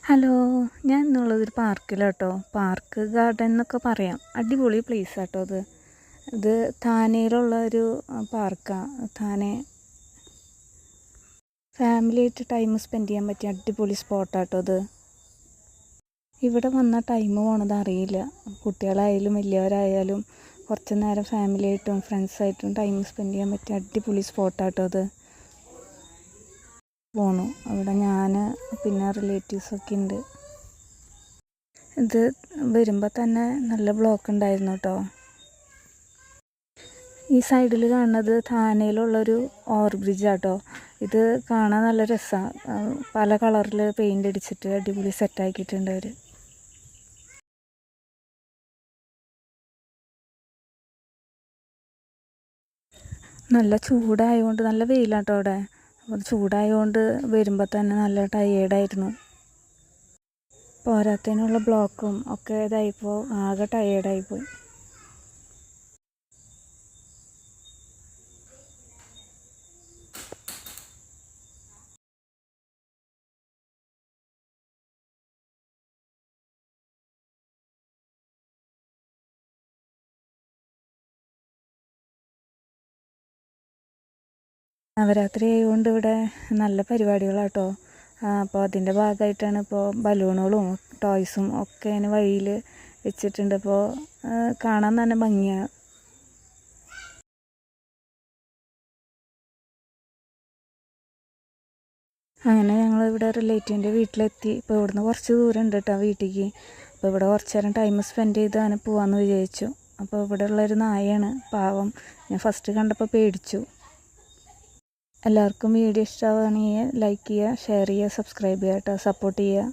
Hello, ഞാൻ ഇന്നുള്ളതൊരു പാർക്കിലാട്ടോ. Park garden എന്നൊക്കെ പറയാം. അടിപൊളി പ്ലേസ് ആട്ടോ അത്. ഇത് താനേയിലുള്ള ഒരു പാർക്കാണ്. താനെ ഫാമിലിയായിട്ട് ടൈം സ്പെൻഡ് ചെയ്യാൻ പറ്റിയ അടിപൊളി സ്പോട്ടാട്ടോ അത്. ഇവിടെ വന്ന ടൈം പോണത് അറിയില്ല. കുട്ടികളായാലും വലിയവരായാലും കുറച്ച് നേരം ഫാമിലിയായിട്ടും ഫ്രണ്ട്സായിട്ടും ടൈം സ്പെൻഡ് ചെയ്യാൻ പറ്റിയ അടിപൊളി സ്പോട്ടാട്ടോ അത്. പോണു അവിടെ ഞാൻ പിന്നെ റിലേറ്റീവ്സൊക്കെ ഉണ്ട്. ഇത് വരുമ്പോൾ തന്നെ നല്ല ബ്ലോക്ക് ഉണ്ടായിരുന്നു കേട്ടോ. ഈ സൈഡിൽ കാണുന്നത് താനയിലുള്ളൊരു ഓവർ ബ്രിഡ്ജാട്ടോ. ഇത് കാണാൻ നല്ല രസമാണ്. പല കളറിൽ പെയിൻ്റ് അടിച്ചിട്ട് അടിപൊളി സെറ്റാക്കിയിട്ടുണ്ട് അവർ. നല്ല ചൂടായതുകൊണ്ട് നല്ല വെയിലാട്ടോ അവിടെ. അപ്പോൾ ചൂടായതുകൊണ്ട് വരുമ്പോൾ തന്നെ നല്ല ടയേർഡായിരുന്നു. പോരാത്തതിനുള്ള ബ്ലോക്കും ഒക്കെ ഇതായിപ്പോൾ ആകെ ടയേർഡായിപ്പോയി. നവരാത്രി ആയതുകൊണ്ട് ഇവിടെ നല്ല പരിപാടികളാട്ടോ. അപ്പോൾ അതിൻ്റെ ഭാഗമായിട്ടാണ് ഇപ്പോൾ ബലൂണുകളും ടോയ്സും ഒക്കെ ഇങ്ങനെ വഴിയിൽ വെച്ചിട്ടുണ്ട്. അപ്പോൾ കാണാൻ തന്നെ ഭംഗിയാണ്. അങ്ങനെ ഞങ്ങൾ ഇവിടെ റിലേറ്റീവിൻ്റെ വീട്ടിലെത്തി. ഇപ്പോൾ ഇവിടുന്ന് കുറച്ച് ദൂരം ഉണ്ട് കേട്ടോ വീട്ടിലേക്ക്. അപ്പോൾ ഇവിടെ കുറച്ച് നേരം ടൈം സ്പെൻഡ് ചെയ്ത് അങ്ങനെ പോകാമെന്ന് വിചാരിച്ചു. അപ്പോൾ ഇവിടെ ഉള്ളൊരു നായയാണ്, പാവം. ഞാൻ ഫസ്റ്റ് കണ്ടപ്പോൾ പേടിച്ചു. എല്ലാവർക്കും വീഡിയോ ഇഷ്ടമാവുകയാണെങ്കിൽ ലൈക്ക് ചെയ്യുക, ഷെയർ ചെയ്യുക, സബ്സ്ക്രൈബ് ചെയ്യുക കേട്ടോ. സപ്പോർട്ട് ചെയ്യുക.